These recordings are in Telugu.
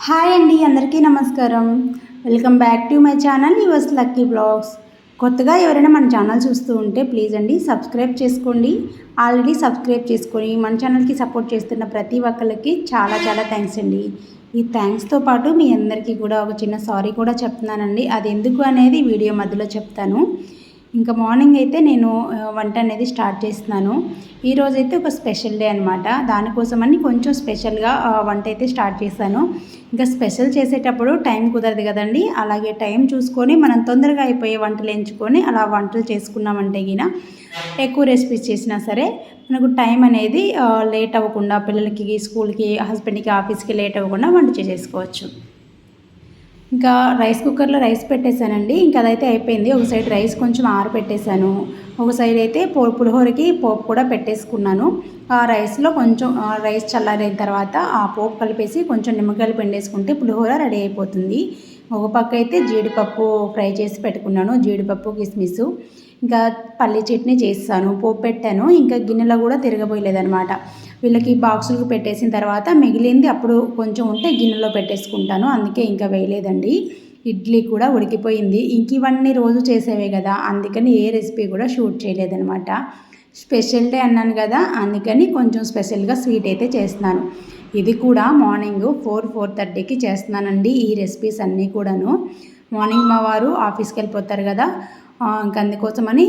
హాయ్ అండి, అందరికీ నమస్కారం. Welcome back to my channel yours lucky blogs. కొత్తగా ఎవరైనా మన ఛానల్ చూస్తూ ఉంటే ప్లీజ్ అండి సబ్స్క్రైబ్ చేసుకోండి. ఆల్రెడీ సబ్స్క్రైబ్ చేసుకొని మన ఛానల్కి సపోర్ట్ చేస్తున్న ప్రతి ఒక్కరికి చాలా చాలా థ్యాంక్స్ అండి. ఈ థ్యాంక్స్తో పాటు మీ అందరికీ కూడా ఒక చిన్న సారీ కూడా చెప్తున్నానండి. అది ఎందుకు అనేది వీడియో మధ్యలో చెప్తాను. ఇంకా మార్నింగ్ అయితే నేను వంట అనేది స్టార్ట్ చేస్తున్నాను. ఈరోజైతే ఒక స్పెషల్ డే అనమాట. దానికోసమని కొంచెం స్పెషల్గా వంట అయితే స్టార్ట్ చేశాను. ఇంకా స్పెషల్ చేసేటప్పుడు టైం కుదరదు కదండి. అలాగే టైం చూసుకొని మనం తొందరగా అయిపోయే వంటలు ఎంచుకొని అలా వంటలు చేసుకున్నామంటే గిన ఎక్కువ రెసిపీస్ చేసినా సరే మనకు టైం అనేది లేట్ అవ్వకుండా, పిల్లలకి స్కూల్కి, హస్బెండ్కి ఆఫీస్కి లేట్ అవ్వకుండా వంట చేసేసుకోవచ్చు. ఇంకా రైస్ కుక్కర్లో రైస్ పెట్టేశానండి. ఇంకా అదైతే అయిపోయింది. ఒక సైడ్ రైస్ కొంచెం ఆరబెట్టేశాను. ఒక సైడ్ అయితే పులిహోరకి పోపు కూడా పెట్టేసుకున్నాను. ఆ రైస్లో కొంచెం రైస్ చల్లారిన తర్వాత ఆ పోపు కలిపేసి కొంచెం నిమ్మకాయలు పిండేసుకుంటే పులిహోర రెడీ అయిపోతుంది. ఒక పక్క అయితే జీడిపప్పు ఫ్రై చేసి పెట్టుకున్నాను. జీడిపప్పు, కిస్మిస్, ఇంకా పల్లి చట్నీ చేస్తాను, పోపు పెట్టాను. ఇంకా గిన్నెలో కూడా తిరగబోయలేదనమాట. వీళ్ళకి బాక్సులకు పెట్టేసిన తర్వాత మిగిలింది అప్పుడు కొంచెం ఉంటే గిన్నెలో పెట్టేసుకుంటాను. అందుకే ఇంకా వేయలేదండి. ఇడ్లీ కూడా ఉడికిపోయింది. ఇంక ఇవన్నీ రోజు చేసేవే కదా, అందుకని ఏ రెసిపీ కూడా షూట్ చేయలేదనమాట. స్పెషల్ డే అన్నాను కదా, అందుకని కొంచెం స్పెషల్గా స్వీట్ అయితే చేస్తున్నాను. ఇది కూడా మార్నింగ్ 4-4:30కి చేస్తున్నానండి. ఈ రెసిపీస్ అన్నీ కూడాను మార్నింగ్ మా వారు ఆఫీస్కి వెళ్ళిపోతారు కదా, ఇంక అందుకోసమని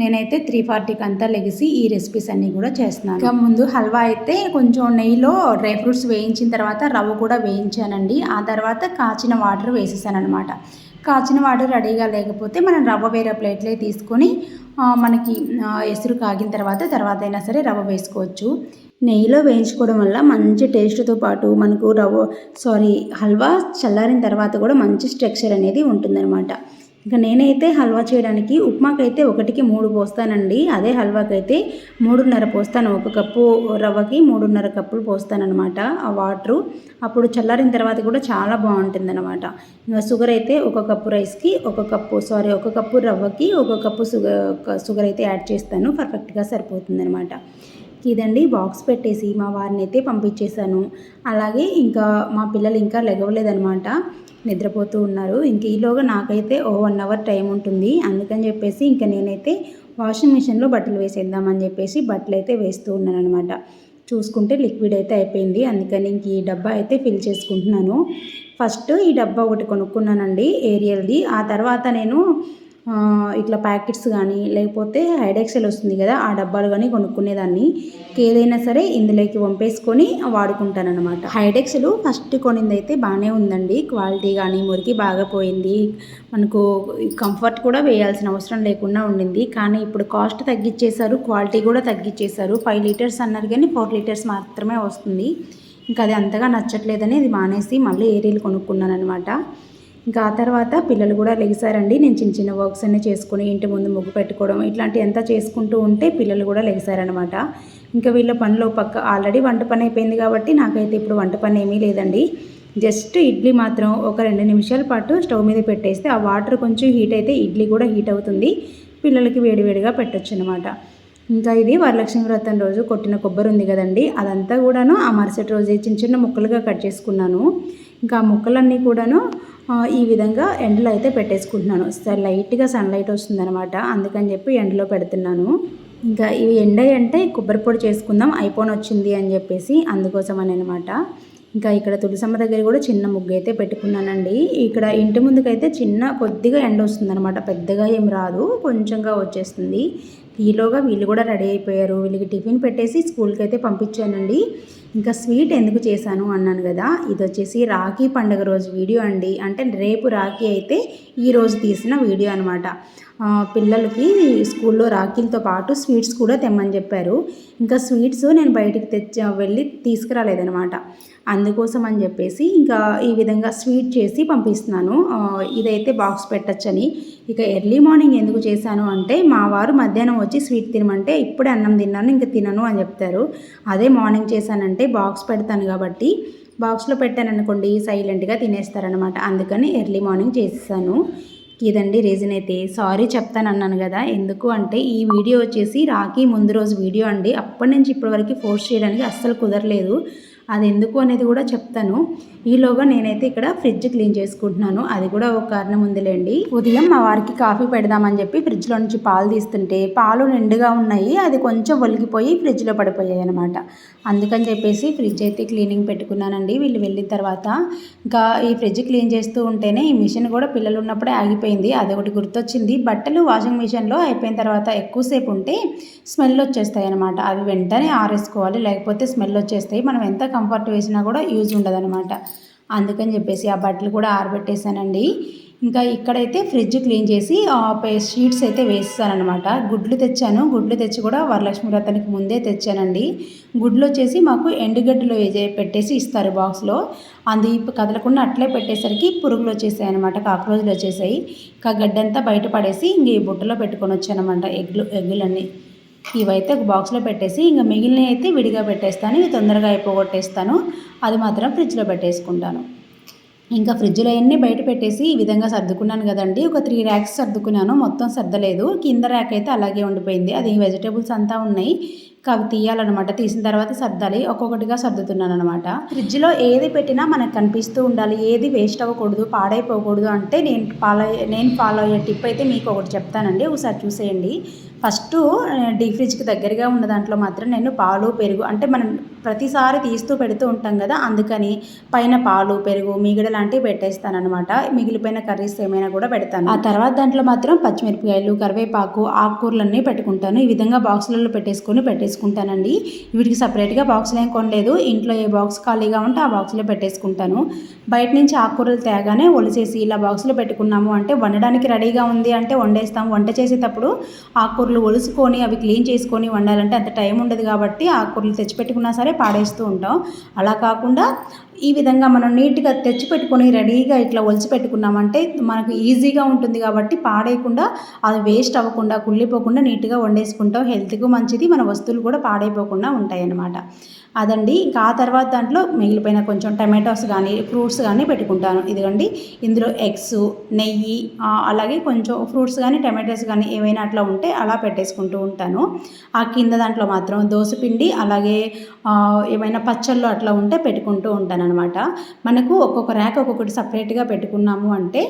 నేనైతే 3:40కి అంతా లెగిసి ఈ రెసిపీస్ అన్నీ కూడా చేస్తున్నాను. ఇంకా ముందు హల్వా అయితే కొంచెం నెయ్యిలో డ్రై ఫ్రూట్స్ వేయించిన తర్వాత రవ్వ కూడా వేయించానండి. ఆ తర్వాత కాచిన వాటర్ వేసేసాను అనమాట. కాచిన వాటర్ రెడీగా లేకపోతే మనం రవ్వ వేరే ప్లేట్లో తీసుకొని మనకి ఎసురు కాగిన తర్వాత అయినా సరే రవ్వ వేసుకోవచ్చు. నెయ్యిలో వేయించుకోవడం వల్ల మంచి టేస్ట్తో పాటు మనకు హల్వా చల్లారిన తర్వాత కూడా మంచి స్ట్రక్చర్ అనేది ఉంటుందన్నమాట. ఇంకా నేనైతే హల్వా చేయడానికి ఉప్మాకైతే 1కి 3 పోస్తానండి. అదే హల్వాకైతే 3:30 పోస్తాను. 1 కప్పు రవ్వకి 3:30 కప్పులు పోస్తానన్నమాట ఆ వాటరు. అప్పుడు చల్లారిన తర్వాత కూడా చాలా బాగుంటుందన్నమాట. ఇంకా షుగర్ అయితే 1 కప్పు రైస్కి 1 కప్పు రవ్వకి 1 కప్పు షుగర్ అయితే యాడ్ చేస్తాను. పర్ఫెక్ట్గా సరిపోతుందన్నమాట. ఇదండి బాక్స్ పెట్టేసి మా వారిని అయితే పంపించేశాను. అలాగే ఇంకా మా పిల్లలు ఇంకా లెగవలేదనమాట, నిద్రపోతూ ఉన్నారు. ఇంక ఈలోగా నాకైతే 1 అవర్ టైం ఉంటుంది. అందుకని చెప్పేసి ఇంకా నేనైతే వాషింగ్ మిషన్లో బట్టలు వేసేద్దామని చెప్పేసి బట్టలు అయితే వేస్తూ ఉన్నాను అనమాట. చూసుకుంటే లిక్విడ్ అయితే అయిపోయింది. అందుకని ఇంక ఈ డబ్బా అయితే ఫిల్ చేసుకుంటున్నాను. ఫస్ట్ ఈ డబ్బా ఒకటి కొనుక్కున్నానండి, ఏరియల్ది. ఆ తర్వాత నేను ఇట్లా ప్యాకెట్స్ కానీ లేకపోతే హైడెక్సెల్ వస్తుంది కదా, ఆ డబ్బాలు కానీ కొనుక్కునేదాన్ని. ఏదైనా సరే ఇందులోకి వంపేసుకొని వాడుకుంటానన్నమాట. హైడెక్సెల్ ఫస్ట్ కొనిందైతే బాగానే ఉందండి. క్వాలిటీ కానీ మురికి బాగా పోయింది. మనకు కంఫర్ట్ కూడా వేయాల్సిన అవసరం లేకుండా ఉండింది. కానీ ఇప్పుడు కాస్ట్ తగ్గించేశారు, క్వాలిటీ కూడా తగ్గించేశారు. 5 లీటర్స్ అన్నారు కానీ 4 లీటర్స్ మాత్రమే వస్తుంది. ఇంకా అది అంతగా నచ్చట్లేదని ఇది మానేసి మళ్ళీ ఏరియల్ కొనుక్కున్నాను అనమాట. ఇంకా ఆ తర్వాత పిల్లలు కూడా లెగిసారండి. నేను చిన్న చిన్న వర్క్స్ అన్నీ చేసుకుని ఇంటి ముందు ముగ్గు పెట్టుకోవడం ఇట్లాంటి ఎంత చేసుకుంటూ ఉంటే పిల్లలు కూడా లెగిసారనమాట. ఇంకా వీళ్ళ పనిలో పక్క ఆల్రెడీ వంట పని అయిపోయింది కాబట్టి నాకైతే ఇప్పుడు వంట పని ఏమీ లేదండి. జస్ట్ ఇడ్లీ మాత్రం ఒక 2 నిమిషాల పాటు స్టవ్ మీద పెట్టేస్తే ఆ వాటర్ కొంచెం హీట్ అయితే ఇడ్లీ కూడా హీట్ అవుతుంది. పిల్లలకి వేడివేడిగా పెట్టచ్చు అనమాట. ఇంకా ఇది వరలక్ష్మి వ్రతం రోజు కొట్టిన కొబ్బరి ఉంది కదండి, అదంతా కూడాను ఆ మరుసటి రోజు చిన్న చిన్న ముక్కలుగా కట్ చేసుకున్నాను. ఇంకా ఆ ముక్కలన్నీ కూడాను ఈ విధంగా ఎండలో అయితే పెట్టేసుకుంటున్నాను. లైట్గా సన్లైట్ వస్తుందనమాట, అందుకని చెప్పి ఎండలో పెడుతున్నాను. ఇంకా ఇవి ఎండ అంటే కొబ్బరి పొడి చేసుకుందాం అయిపోని వచ్చింది అని చెప్పేసి అందుకోసం అని అనమాట. ఇంకా ఇక్కడ తులసమ్మ దగ్గర కూడా చిన్న ముగ్గు అయితే పెట్టుకున్నానండి. ఇక్కడ ఇంటి ముందుకైతే కొద్దిగా ఎండ వస్తుందన్నమాట, పెద్దగా ఏం రాదు, కొంచెంగా వచ్చేస్తుంది. ఈలోగా వీళ్ళు కూడా రెడీ అయిపోయారు. వీళ్ళకి టిఫిన్ పెట్టేసి స్కూల్కి అయితే పంపించానండి. ఇంకా స్వీట్ ఎందుకు చేశాను అన్నాను కదా, ఇది వచ్చేసి రాఖీ పండుగ రోజు వీడియో అండి. అంటే రేపు రాఖీ అయితే ఈరోజు తీసిన వీడియో అనమాట. పిల్లలకి స్కూల్లో రాఖీలతో పాటు స్వీట్స్ కూడా తెమ్మని చెప్పారు. ఇంకా స్వీట్స్ నేను బయటికి వెళ్ళి తీసుకురాలేదనమాట. అందుకోసం అని చెప్పేసి ఇంకా ఈ విధంగా స్వీట్ చేసి పంపిస్తున్నాను. ఇదైతే బాక్స్ పెట్టచ్చని. ఇక ఎర్లీ మార్నింగ్ ఎందుకు చేశాను అంటే మా వారు మధ్యాహ్నం వచ్చి స్వీట్ తినమంటే ఇప్పుడే అన్నం తిన్నాను ఇంకా తినను అని చెప్తారు. అదే మార్నింగ్ చేశానంటే బాక్స్ పెడతాను కాబట్టి బాక్స్లో పెట్టాననుకోండి సైలెంట్గా తినేస్తారనమాట. అందుకని ఎర్లీ మార్నింగ్ చేసేసాను. ఇదండి రీజన్. అయితే సారీ చెప్తానన్నాను కదా, ఎందుకు అంటే ఈ వీడియో వచ్చేసి రాఖీ ముందు రోజు వీడియో అండి. అప్పటి నుంచి ఇప్పటి వరకు పోస్ట్ చేయడానికి అస్సలు కుదరలేదు. అది ఎందుకు అనేది కూడా చెప్తాను. ఈలోగా నేనైతే ఇక్కడ ఫ్రిడ్జ్ క్లీన్ చేసుకుంటున్నాను. అది కూడా ఒక కారణం ఉందిలేండి. ఉదయం మా వారికి కాఫీ పెడదామని చెప్పి ఫ్రిడ్జ్లో నుంచి పాలు తీస్తుంటే పాలు నిండుగా ఉన్నాయి, అది కొంచెం ఒలిగిపోయి ఫ్రిడ్జ్లో పడిపోయాయి అనమాట. అందుకని చెప్పేసి ఫ్రిడ్జ్ అయితే క్లీనింగ్ పెట్టుకున్నానండి వీళ్ళు వెళ్ళిన తర్వాత. ఇంకా ఈ ఫ్రిడ్జ్ క్లీన్ చేస్తూ ఉంటేనే ఈ మిషన్ కూడా పిల్లలు ఉన్నప్పుడే ఆగిపోయింది. అదొకటి గుర్తొచ్చింది. బట్టలు వాషింగ్ మిషన్లో అయిపోయిన తర్వాత ఎక్కువసేపు ఉంటే స్మెల్ వచ్చేస్తాయి అనమాట. అవి వెంటనే ఆరేసుకోవాలి, లేకపోతే స్మెల్ వచ్చేస్తాయి. మనం ఎంత కంఫర్ట్ వేసినా కూడా యూజ్ ఉండదు అనమాట. అందుకని చెప్పేసి ఆ బట్టలు కూడా ఆరబెట్టేశానండి. ఇంకా ఇక్కడైతే ఫ్రిడ్జ్ క్లీన్ చేసి షీట్స్ అయితే వేస్తానమాట. గుడ్లు తెచ్చాను, గుడ్లు తెచ్చి కూడా వరలక్ష్మి వ్రతానికి ముందే తెచ్చానండి. గుడ్లు వచ్చేసి మాకు ఎండుగడ్డలో పెట్టేసి ఇస్తారు బాక్స్లో. అది కదలకుండా అట్లే పెట్టేసరికి పురుగులు వచ్చేసాయి అనమాట, కాక్రోజులు వచ్చేసాయి. ఇంకా గడ్డంతా బయట పడేసి ఇంక ఈ బుట్టలో పెట్టుకొని వచ్చానమాట ఎగ్గులన్నీ. ఇవైతే ఒక బాక్స్లో పెట్టేసి ఇంకా మిగిలినవి అయితే విడిగా పెట్టేస్తాను. ఇవి తొందరగా అయిపోగొట్టేస్తాను, అది మాత్రం ఫ్రిడ్జ్లో పెట్టేసుకుంటాను. ఇంకా ఫ్రిడ్జ్లో అన్నీ బయట పెట్టేసి ఈ విధంగా సర్దుకున్నాను కదండి. ఒక 3 ర్యాక్స్ సర్దుకున్నాను, మొత్తం సర్దలేదు. కింద ర్యాక్ అయితే అలాగే ఉండిపోయింది. అది వెజిటేబుల్స్ అంతా ఉన్నాయి, అవి తీయాలన్నమాట. తీసిన తర్వాత సర్దాలి, ఒక్కొక్కటిగా సర్దుతున్నాను అనమాట. ఫ్రిడ్జ్లో ఏది పెట్టినా మనకు కనిపిస్తూ ఉండాలి, ఏది వేస్ట్ అవ్వకూడదు, పాడైపోకూడదు. అంటే నేను ఫాలో అయ్యే టిప్ అయితే మీకు ఒకటి చెప్తానండి, ఒకసారి చూసేయండి. ఫస్ట్ డీప్ ఫ్రిడ్జ్కి దగ్గరగా ఉన్న దాంట్లో మాత్రం నేను పాలు పెరుగు, అంటే మనం ప్రతిసారి తీస్తూ పెడుతూ ఉంటాం కదా, అందుకని పైన పాలు పెరుగు మీగడ లాంటివి పెట్టేస్తానమాట. మిగిలిపోయిన కర్రీస్ ఏమైనా కూడా పెడతాను. ఆ తర్వాత దాంట్లో మాత్రం పచ్చిమిరపకాయలు, కరివేపాకు, ఆకుకూరలన్నీ పెట్టుకుంటాను. ఈ విధంగా బాక్సులలో పెట్టేసుకుంటానండి. వీటికి సపరేట్గా బాక్సులు ఏం కొనలేదు, ఇంట్లో ఏ బాక్స్ ఖాళీగా ఉంటే ఆ బాక్స్లో పెట్టేసుకుంటాను. బయట నుంచి ఆకుకూరలు తేగానే ఒలిసేసి ఇలా బాక్స్లో పెట్టుకున్నాము అంటే వండడానికి రెడీగా ఉంది అంటే వండేస్తాము. వంట చేసేటప్పుడు ఆకుకూరలు ఒలుసుకొని అవి క్లీన్ చేసుకొని వండాలంటే అంత టైం ఉండదు కాబట్టి ఆకుకూరలు తెచ్చిపెట్టుకున్నా సరే పాడేస్తూ ఉంటాం. అలా కాకుండా ఈ విధంగా మనం నీట్గా తెచ్చిపెట్టుకొని రెడీగా ఇట్లా ఒలిచి పెట్టుకున్నామంటే మనకు ఈజీగా ఉంటుంది కాబట్టి పాడేయకుండా, అది వేస్ట్ అవ్వకుండా, కుళ్ళిపోకుండా నీట్గా వండేసుకుంటాం. హెల్త్కు మంచిది, మన వస్తువులు కూడా పాడైపోకుండా ఉంటాయి అన్నమాట. అదండి. ఇంకా ఆ తర్వాత దాంట్లో మిగిలిపోయిన కొంచెం టమాటోస్ కానీ ఫ్రూట్స్ కానీ పెట్టుకుంటాను. ఇదిగోండి, ఇందులో ఎగ్స్, నెయ్యి, అలాగే కొంచెం ఫ్రూట్స్ కానీ టమాటోస్ కానీ ఏవైనా అట్లా ఉంటే అలా పెట్టేసుకుంటూ ఉంటాను. ఆ కింద దాంట్లో మాత్రం దోసపిండి, అలాగే ఏమైనా పచ్చళ్ళు అట్లా ఉంటే పెట్టుకుంటూ ఉంటానన్నమాట. మనకు ఒక్కొక్క ర్యాక్ ఒక్కొక్కటి సపరేట్గా పెట్టుకున్నాము అంటే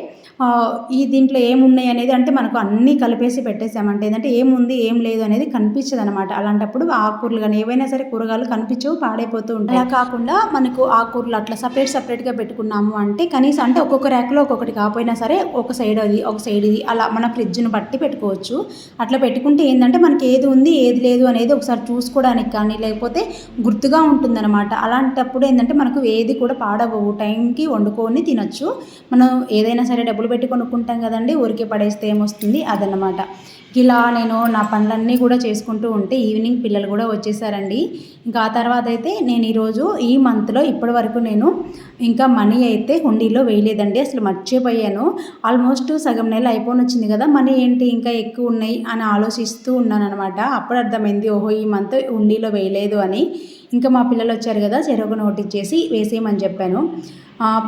ఈ దీంట్లో ఏమున్నాయి అనేది, అంటే మనకు అన్నీ కలిపేసి పెట్టేసామంటే ఏంటంటే ఏముంది ఏం లేదు అనేది కనిపించదు అనమాట. అలాంటప్పుడు ఆకుకూరలు కానీ ఏవైనా సరే కూరగాయలు కనిపించవు, పాడైపోతూ ఉంటాయి. అలా కాకుండా మనకు ఆకుకూరలు అట్లా సపరేట్గా పెట్టుకున్నాము అంటే కనీసం, అంటే ఒక్కొక్క ర్యాక్లో ఒక్కొక్కటి కాకపోయినా సరే ఒక సైడ్ అది ఒక సైడ్ ఇది అలా మన ఫ్రిడ్జ్ను బట్టి పెట్టుకోవచ్చు. అట్లా పెట్టుకుంటే ఏంటంటే మనకి ఏది ఉంది ఏది లేదు అనేది ఒకసారి చూసుకోవడానికి కానీ లేకపోతే గుర్తుగా ఉంటుందన్నమాట. అలాంటప్పుడు ఏంటంటే మనకు ఏది కూడా పాడవవు, టైంకి వండుకొని తినచ్చు. మనం ఏదైనా సరే డబ్బులు పెట్టి కొనుక్కుంటాం కదండి, ఊరికే పడేస్తే ఏమొస్తుంది, అదన్నమాట. ఇలా నేను నా పనులన్నీ కూడా చేసుకుంటూ ఉంటే ఈవినింగ్ పిల్లలు కూడా వచ్చేసారండి. ఇంకా ఆ తర్వాత అయితే నేను ఈరోజు ఈ మంత్లో ఇప్పటి వరకు నేను ఇంకా మనీ అయితే హుండీలో వేయలేదండి, అసలు మర్చిపోయాను. ఆల్మోస్ట్ సగం నెల అయిపోనొచ్చింది కదా, మనీ ఏంటి ఇంకా ఎక్కువ ఉన్నాయి అని ఆలోచిస్తూ ఉన్నాను అనమాట. అప్పుడు అర్థమైంది, ఓహో ఈ మంత్ హుండీలో వేయలేదు అని. ఇంకా మా పిల్లలు వచ్చారు కదా, చెరొక నోట్ ఇచ్చేసి వేసేయమని చెప్పాను.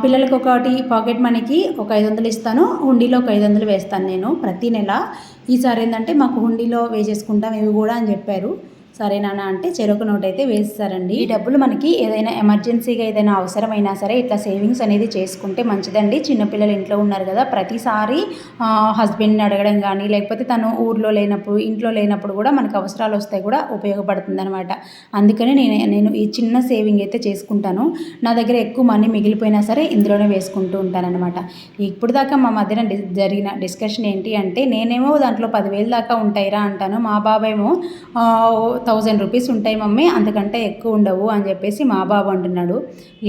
పిల్లలకి ఒకటి పాకెట్ మనీకి ఒక 500 ఇస్తాను, హుండీలో ఒక 500 వేస్తాను నేను ప్రతి నెల. ఈసారి ఏంటంటే మాకు హుండీలో వేసేసుకుంటాం ఇవి కూడా అని చెప్పారు. సరేనా అంటే చెరొక నోట్ అయితే వేస్తారండి. ఈ డబ్బులు మనకి ఏదైనా ఎమర్జెన్సీగా ఏదైనా అవసరమైనా సరే ఇట్లా సేవింగ్స్ అనేది చేసుకుంటే మంచిదండి. చిన్నపిల్లలు ఇంట్లో ఉన్నారు కదా, ప్రతిసారి హస్బెండ్ని అడగడం కానీ లేకపోతే తను ఊర్లో లేనప్పుడు ఇంట్లో లేనప్పుడు కూడా మనకు అవసరాలు వస్తాయి కూడా ఉపయోగపడుతుంది అనమాట. అందుకని నేను ఈ చిన్న సేవింగ్ అయితే చేసుకుంటాను. నా దగ్గర ఎక్కువ మనీ మిగిలిపోయినా సరే ఇందులోనే వేసుకుంటూ ఉంటానన్నమాట. ఇప్పుడు దాకా మా మధ్యన జరిగిన డిస్కషన్ ఏంటి అంటే, నేనేమో దాంట్లో 10,000 దాకా ఉంటాయిరా అంటాను, మా బాబేమో 1000 రూపీస్ ఉంటాయి మమ్మీ, అంతకంటే ఎక్కువ ఉండవు అని చెప్పేసి మా బాబు అంటున్నాడు.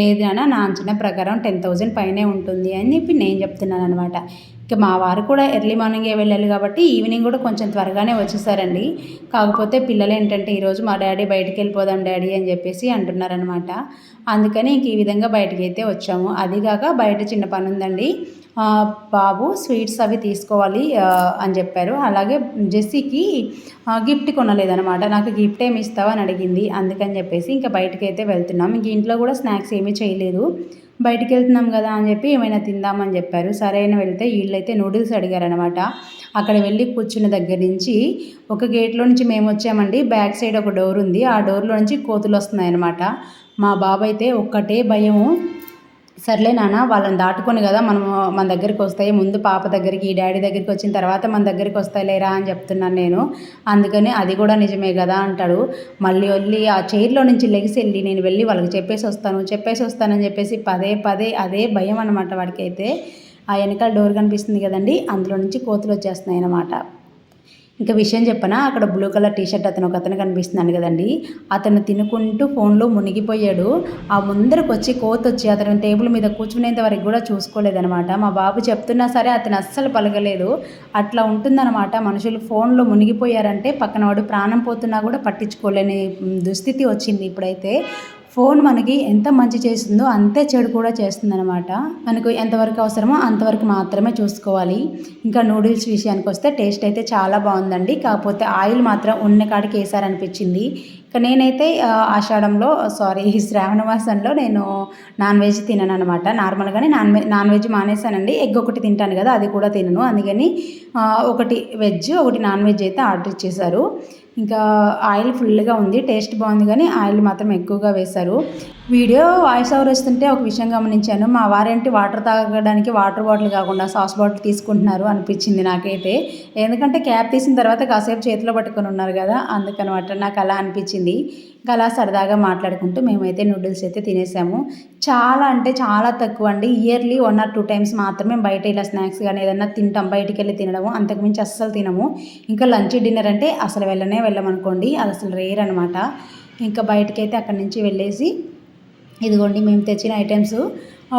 లేదు నాన్న, నా అంచనా ప్రకారం 10,000 పైనే ఉంటుంది అని చెప్పి నేను చెప్తున్నాను అనమాట. ఇక మా వారు కూడా ఎర్లీ మార్నింగే వెళ్ళాలి కాబట్టి ఈవినింగ్ కూడా కొంచెం త్వరగానే వచ్చేసారండి. కాకపోతే పిల్లలు ఏంటంటే ఈరోజు మా డాడీ బయటికి వెళ్ళిపోదాం డాడీ అని చెప్పేసి అంటున్నారనమాట. అందుకని ఇంక ఈ విధంగా బయటికి అయితే వచ్చాము. అదిగాక బయట చిన్న పని ఉందండి, బాబు స్వీట్స్ అవి తీసుకోవాలి అని చెప్పారు. అలాగే జెస్సీకి గిఫ్ట్ కొనలేదనమాట, నాకు గిఫ్ట్ ఏమి ఇస్తావు అని అడిగింది. అందుకని చెప్పేసి ఇంకా బయటకి అయితే వెళ్తున్నాం. ఇంక ఇంట్లో కూడా స్నాక్స్ ఏమీ చేయలేదు, బయటికి వెళ్తున్నాం కదా అని చెప్పి ఏమైనా తిందామని చెప్పారు. సరైన వెళ్తే వీళ్ళైతే నూడిల్స్ అడిగారనమాట. అక్కడ వెళ్ళి కూర్చున్న దగ్గర నుంచి ఒక గేట్లో నుంచి మేము వచ్చామండి. బ్యాక్ సైడ్ ఒక డోర్ ఉంది. ఆ డోర్లో నుంచి కోతులు వస్తున్నాయి అన్నమాట. మా బాబు అయితే ఒక్కటే భయము. సర్లే నాన్న వాళ్ళని దాటుకొని కదా మన దగ్గరికి వస్తాయి, ముందు పాప దగ్గరికి డాడీ దగ్గరికి వచ్చిన తర్వాత మన దగ్గరికి వస్తాయి లేరా అని చెప్తున్నాను నేను. అందుకని అది కూడా నిజమే కదా అంటాడు. మళ్ళీ వెళ్ళి ఆ చైర్లో నుంచి లెగిసి వెళ్ళి నేను వెళ్ళి వాళ్ళకి చెప్పేసి వస్తానని చెప్పేసి పదే పదే అదే భయం అనమాట వాడికైతే. ఆ వెనకాల డోర్ కనిపిస్తుంది కదండి, అందులో నుంచి కోతులు వచ్చేస్తున్నాయి అన్నమాట. ఇంకా విషయం చెప్పనా, అక్కడ బ్లూ కలర్ టీషర్ట్ ఒక అతను కనిపిస్తున్నాను కదండి, అతను తినుకుంటూ ఫోన్లో మునిగిపోయాడు. ఆ ముందరకు వచ్చి కోత వచ్చి అతను టేబుల్ మీద కూర్చునేంత వరకు కూడా చూసుకోలేదనమాట. మా బాబు చెప్తున్నా సరే అతను అస్సలు పలకలేదు. అట్లా ఉంటుందన్నమాట. మనుషులు ఫోన్లో మునిగిపోయారంటే పక్కన వాడు ప్రాణం పోతున్నా కూడా పట్టించుకోలేని దుస్థితి వచ్చింది ఇప్పుడైతే. ఫోన్ మనకి ఎంత మంచి చేస్తుందో అంతే చెడు కూడా చేస్తుందన్నమాట. మనకు ఎంతవరకు అవసరమో అంతవరకు మాత్రమే చూసుకోవాలి. ఇంకా నూడిల్స్ విషయానికి వస్తే టేస్ట్ అయితే చాలా బాగుందండి. కాకపోతే ఆయిల్ మాత్రం ఉన్న కాడికి వేసారనిపించింది. ఇక నేనైతే శ్రావణ మాసంలో నేను నాన్ వెజ్ తినను అనమాట. నార్మల్గానే నాన్ వెజ్ మానేసానండి. ఎగ్ ఒకటి తింటాను కదా, అది కూడా తినను. అందుకని ఒకటి వెజ్ ఒకటి నాన్ వెజ్ అయితే ఆర్డర్ ఇచ్చేసారు. ఇంకా ఆయిల్ ఫుల్గా ఉంది, టేస్ట్ బాగుంది కానీ ఆయిల్ మాత్రం ఎక్కువగా వేశారు. వీడియో వాయిస్ ఓవర్ వస్తుంటే ఒక విషయం గమనించాను. మా వారేంటి వాటర్ తాగడానికి వాటర్ బాటిల్ కాకుండా సాస్ బాటిల్ తీసుకుంటున్నారు అనిపించింది నాకైతే. ఎందుకంటే క్యాప్ తీసిన తర్వాత కాసేపు చేతిలో పట్టుకొని ఉన్నారు కదా, అందుకనమాట నాకు అలా అనిపించింది. ఇంకా అలా సరదాగా మాట్లాడుకుంటూ మేమైతే నూడిల్స్ అయితే తినేసాము. చాలా అంటే చాలా తక్కువ అండి. ఇయర్లీ 1 or 2 times మాత్రమే బయట ఇలా స్నాక్స్ కానీ ఏదన్నా తింటాం, బయటికి వెళ్ళి తినడము. అంతకుమించి అస్సలు తినము. ఇంకా లంచ్ డిన్నర్ అంటే అసలు వెళ్ళమనుకోండి, అది అసలు రేర్ అనమాట. ఇంకా బయటకైతే అక్కడి నుంచి వెళ్ళేసి ఇదిగోండి మేము తెచ్చిన ఐటమ్స్.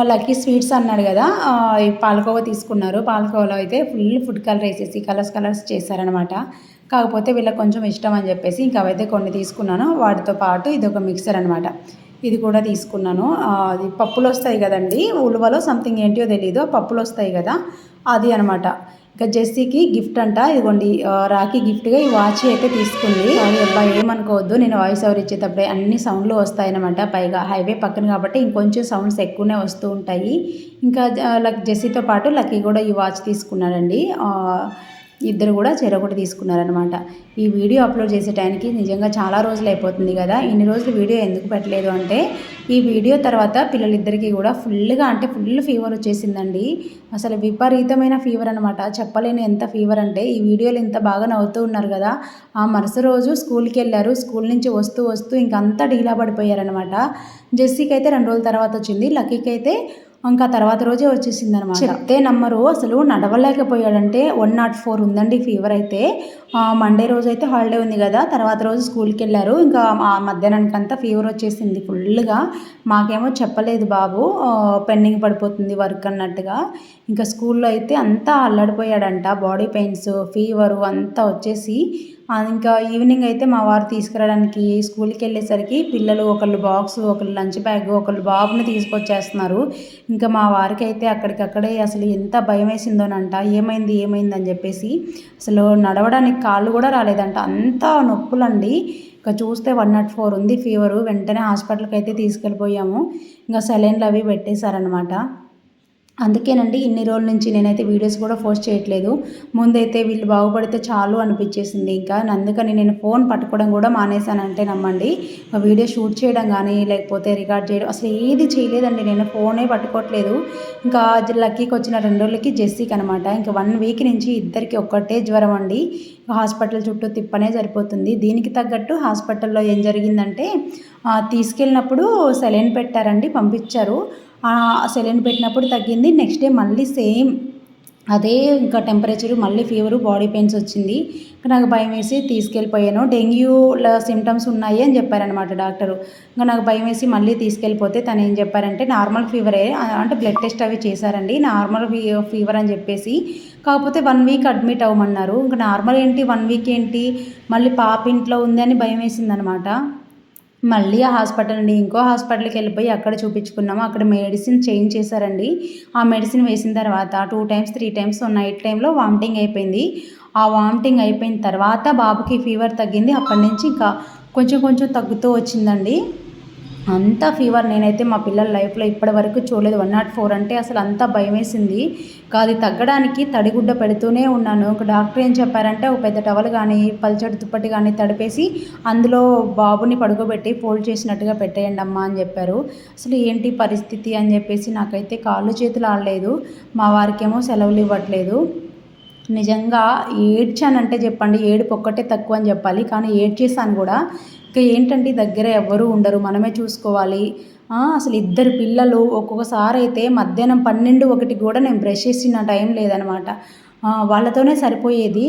లక్కీ స్వీట్స్ అన్నాడు కదా, పాలకోవా తీసుకున్నారు. పాలకోవాలో అయితే ఫుడ్ కలర్ వేసేసి కలర్స్ చేశారనమాట. కాకపోతే వీళ్ళకి కొంచెం ఇష్టం అని చెప్పేసి ఇంకా అవైతే కొన్ని తీసుకున్నాను. వాటితో పాటు ఇది ఒక మిక్సర్ అనమాట, ఇది కూడా తీసుకున్నాను. అది పప్పులు వస్తాయి కదండి, ఉలువలో సంథింగ్ ఏంటో తెలీదు, పప్పులు వస్తాయి కదా అది అనమాట. ఇంకా జెస్సీకి గిఫ్ట్ అంట, ఇదిగోండి రాఖీ గిఫ్ట్గా ఈ వాచ్ అయితే తీసుకుంది. అబ్బాయి ఏమనుకోవద్దు, నేను వాయిస్ ఓవర్ ఇచ్చేటప్పుడే అన్ని సౌండ్లు వస్తాయన్నమాట. పైగా హైవే పక్కన కాబట్టి ఇంకొంచెం సౌండ్స్ ఎక్కువనే వస్తూ ఉంటాయి. ఇంకా జెస్సీతో పాటు లక్కీ కూడా ఈ వాచ్ తీసుకున్నాడండి. ఇద్దరు కూడా చెరొకటి తీసుకున్నారనమాట. ఈ వీడియో అప్లోడ్ చేసే టైంకి నిజంగా చాలా రోజులు అయిపోతుంది కదా. ఇన్ని రోజులు వీడియో ఎందుకు పెట్టలేదు అంటే, ఈ వీడియో తర్వాత పిల్లలిద్దరికీ కూడా ఫుల్ ఫీవర్ వచ్చేసిందండి. అసలు విపరీతమైన ఫీవర్ అనమాట. చెప్పలేని ఎంత ఫీవర్ అంటే, ఈ వీడియోలు ఇంత బాగా నవ్వుతూ ఉన్నారు కదా, ఆ మరుసటి రోజు స్కూల్కి వెళ్ళారు. స్కూల్ నుంచి వస్తూ ఇంకంతా డీలా పడిపోయారనమాట. జెస్సీకి అయితే 2 రోజుల తర్వాత వచ్చింది, లక్కీకి అయితే ఇంకా తర్వాత రోజే వచ్చేసింది అనమాట. చెప్తే నమ్మరు, అసలు నడవలేకపోయాడంటే 104 ఉందండి ఫీవర్ అయితే. మండే రోజు అయితే హాలిడే ఉంది కదా, తర్వాత రోజు స్కూల్కి వెళ్ళారు. ఇంకా ఆ మధ్యాహ్నానికి అంతా ఫీవర్ వచ్చేసింది ఫుల్గా. మాకేమో చెప్పలేదు బాబు, పెండింగ్ పడిపోతుంది వర్క్ అన్నట్టుగా. ఇంకా స్కూల్లో అయితే అంతా అల్లాడిపోయాడంట, బాడీ పెయిన్స్ ఫీవరు అంతా వచ్చేసి. ఇంకా ఈవినింగ్ అయితే మా వారు తీసుకురావడానికి స్కూల్కి వెళ్ళేసరికి పిల్లలు ఒకళ్ళు బాక్స్, ఒకళ్ళు లంచ్ బ్యాగ్, ఒకళ్ళు బాబుని తీసుకొచ్చేస్తున్నారు. ఇంకా మా వారికి అయితే అక్కడికక్కడే అసలు ఎంత భయం వేసిందోనంట. ఏమైంది అని చెప్పేసి అసలు నడవడానికి కాళ్ళు కూడా రాలేదంట, అంతా నొప్పులండి. ఇంకా చూస్తే 104 ఉంది ఫీవరు. వెంటనే హాస్పిటల్కి అయితే తీసుకెళ్ళిపోయాము. ఇంకా సెలైన్లు అవి పెట్టేశారనమాట. అందుకేనండి ఇన్ని రోజుల నుంచి నేనైతే వీడియోస్ కూడా పోస్ట్ చేయట్లేదు. ముందైతే వీళ్ళు బాగుపడితే చాలు అనిపించేసింది. ఇంకా అందుకని నేను ఫోన్ పట్టుకోవడం కూడా మానేశానంటే నమ్మండి. వీడియో షూట్ చేయడం కానీ లేకపోతే రికార్డ్ చేయడం అసలు ఏది చేయలేదండి. నేను ఫోనే పట్టుకోవట్లేదు. ఇంకా లక్కీకి వచ్చిన 2 రోజులకి జెస్సీకి అనమాట. ఇంకా 1 వీక్ నుంచి ఇద్దరికి ఒక్కటే జ్వరం అండి. హాస్పిటల్ చుట్టూ తిప్పనే సరిపోతుంది. దీనికి తగ్గట్టు హాస్పిటల్లో ఏం జరిగిందంటే, తీసుకెళ్ళినప్పుడు సెలైన్ పెట్టారండి, పంపించారు. సెలైన్ పెట్టినప్పుడు తగ్గింది. నెక్స్ట్ డే మళ్ళీ సేమ్ అదే ఇంకా టెంపరేచరు, మళ్ళీ ఫీవరు, బాడీ పెయిన్స్ వచ్చింది. నాకు భయం వేసి తీసుకెళ్ళిపోయాను. డెంగ్యూ సిమ్టమ్స్ ఉన్నాయి అని చెప్పారనమాట డాక్టరు. ఇంకా నాకు భయం వేసి మళ్ళీ తీసుకెళ్ళిపోతే తను ఏం చెప్పారంటే నార్మల్ ఫీవరే అంటే బ్లడ్ టెస్ట్ అవి చేశారండి, నార్మల్ ఫీవర్ అని చెప్పేసి. కాకపోతే 1 వీక్ అడ్మిట్ అవ్వమన్నారు. ఇంకా నార్మల్ ఏంటి 1 వీక్ ఏంటి, మళ్ళీ పాప ఇంట్లో ఉంది అని భయం వేసిందనమాట. మళ్ళీ ఆ హాస్పిటల్ నుండి ఇంకో హాస్పిటల్కి వెళ్ళిపోయి అక్కడ చూపించుకున్నాము. అక్కడ మెడిసిన్ చేంజ్ చేశారండి. ఆ మెడిసిన్ వేసిన తర్వాత 2 times 3 times నైట్ టైంలో వామిటింగ్ అయిపోయింది. ఆ వామిటింగ్ అయిపోయిన తర్వాత బాబుకి ఫీవర్ తగ్గింది. అప్పటి నుంచి ఇంకా కొంచెం తగ్గుతూ వచ్చిందండి. అంత ఫీవర్ నేనైతే మా పిల్లల లైఫ్లో ఇప్పటి వరకు చూడలేదు. 104 అంటే అసలు అంత భయమేసింది. అది తగ్గడానికి తడిగుడ్డ పెడుతూనే ఉన్నాను. ఒక డాక్టర్ ఏం చెప్పారంటే ఒక పెద్ద టవల్ కానీ పల్చటి దుప్పటి కానీ తడిపేసి అందులో బాబుని పడుకోబెట్టి ఫోల్డ్ చేసినట్టుగా పెట్టేయండి అమ్మా అని చెప్పారు. అసలు ఏంటి పరిస్థితి అని చెప్పేసి నాకైతే కాళ్ళు చేతులు ఆడలేదు. మా వారికేమో సెలవులు ఇవ్వట్లేదు. నిజంగా ఏడ్చానంటే చెప్పండి, ఏడుపు ఒక్కటే తక్కువ అని చెప్పాలి. కానీ ఏడ్చేసాను కూడా. ఇక ఏంటంటే దగ్గర ఎవ్వరూ ఉండరు, మనమే చూసుకోవాలి. అసలు ఇద్దరు పిల్లలు. ఒక్కొక్కసారి అయితే మధ్యాహ్నం 12, 1 కూడా నేను బ్రష్ చేసిన టైం లేదనమాట. వాళ్ళతోనే సరిపోయేది.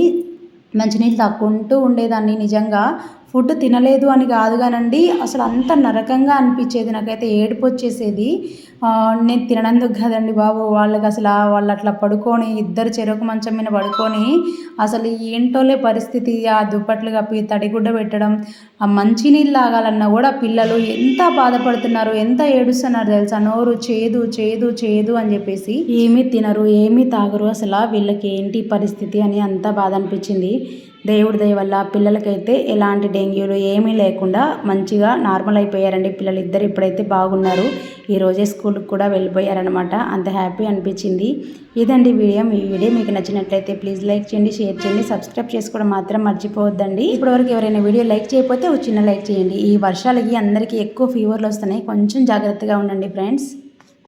మంచినీళ్ళు తాక్కుంటూ ఉండేదాన్ని. నిజంగా ఫుడ్ తినలేదు అని కాదు కానండి, అసలు అంత నరకంగా అనిపించేది. నాకైతే ఏడుపు వచ్చేసేది. నేను తిననందుకు కదండి బాబు, వాళ్ళకి అసలు వాళ్ళు అట్లా పడుకొని ఇద్దరు చెరొక మంచం మీద పడుకొని అసలు ఏంటోలే పరిస్థితి. ఆ దుప్పట్లు కప్పి తడిగుడ్డ పెట్టడం, ఆ మంచినీళ్ళు తాగాలన్నా కూడా పిల్లలు ఎంత బాధపడుతున్నారు, ఎంత ఏడుస్తున్నారు తెలుసా. నోరు చేదు చేదు చేదు అని చెప్పేసి ఏమీ తినరు, ఏమీ తాగరు. అసలు వీళ్ళకి ఏంటి పరిస్థితి అని అంత బాధ అనిపించింది. దేవుడి దయ వల్ల పిల్లలకైతే ఎలాంటి డెంగ్యూలు ఏమీ లేకుండా మంచిగా నార్మల్ అయిపోయారండి పిల్లలు ఇద్దరు. ఇప్పుడైతే బాగున్నారు. ఈరోజే స్కూల్కి కూడా వెళ్ళిపోయారనమాట. అంత హ్యాపీ అనిపించింది. ఇదండి వీడియో. ఈ వీడియో మీకు నచ్చినట్లయితే ప్లీజ్ లైక్ చేయండి, షేర్ చేయండి, సబ్స్క్రైబ్ చేసుకోవడం మాత్రం మర్చిపోవద్దండి. ఇప్పటివరకు ఎవరైనా వీడియో లైక్ చేయకపోతే ఒక చిన్న లైక్ చేయండి. ఈ వర్షాలకి అందరికీ ఎక్కువ ఫీవర్లు వస్తున్నాయి, కొంచెం జాగ్రత్తగా ఉండండి ఫ్రెండ్స్.